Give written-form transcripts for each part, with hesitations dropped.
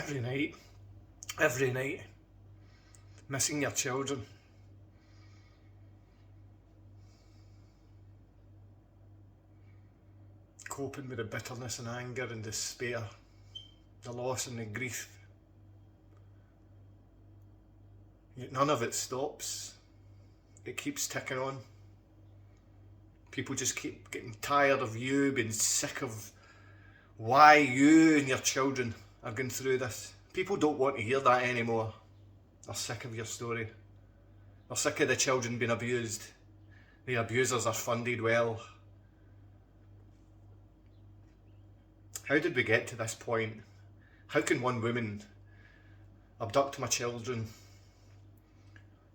every night, missing your children. Coping with the bitterness and anger and despair, the loss and the grief. Yet none of it stops. It keeps ticking on. People just keep getting tired of you, being sick of why you and your children are going through this. People don't want to hear that anymore. They're sick of your story. They're sick of the children being abused. The abusers are funded well. How did we get to this point? How can one woman abduct my children?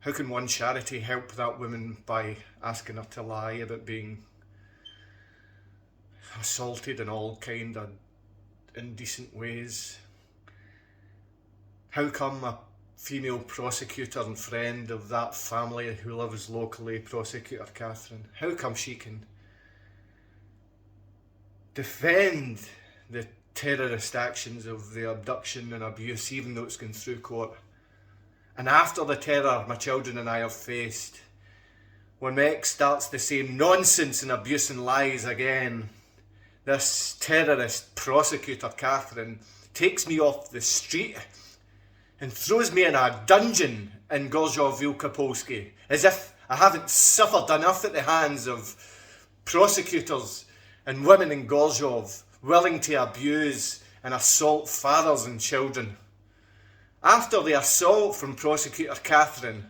How can one charity help that woman by asking her to lie about being assaulted in all kind of indecent ways? How come a female prosecutor and friend of that family who lives locally, Prosecutor Catherine, how come she can defend the terrorist actions of the abduction and abuse, even though it's gone through court? And after the terror my children and I have faced, when my ex starts the same nonsense and abuse and lies again, this terrorist prosecutor Catherine takes me off the street and throws me in a dungeon in Gorzów-Wielkopolski, as if I haven't suffered enough at the hands of prosecutors and women in Gorzów willing to abuse and assault fathers and children. After the assault from Prosecutor Catherine,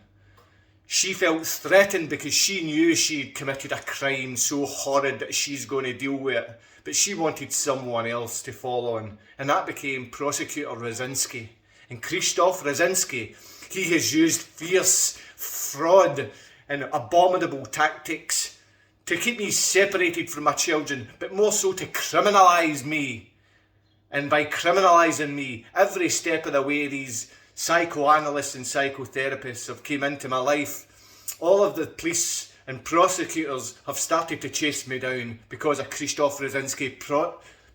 she felt threatened because she knew she'd committed a crime so horrid that she's going to deal with it, but she wanted someone else to fall on, and that became Prosecutor Rosinski. And Krzysztof Rosinski, he has used fierce fraud and abominable tactics to keep me separated from my children, but more so to criminalise me. And by criminalising me, every step of the way these psychoanalysts and psychotherapists have come into my life, all of the police and prosecutors have started to chase me down because of Krzysztof Rosinski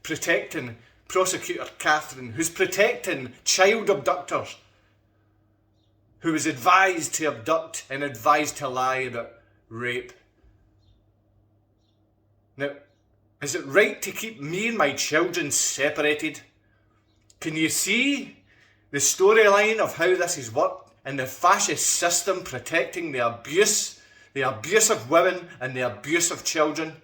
protecting Prosecutor Catherine, who's protecting child abductors, who was advised to abduct and advised to lie about rape. Now, is it right to keep me and my children separated? Can you see the storyline of how this has worked and the fascist system protecting the abuse of women and the abuse of children?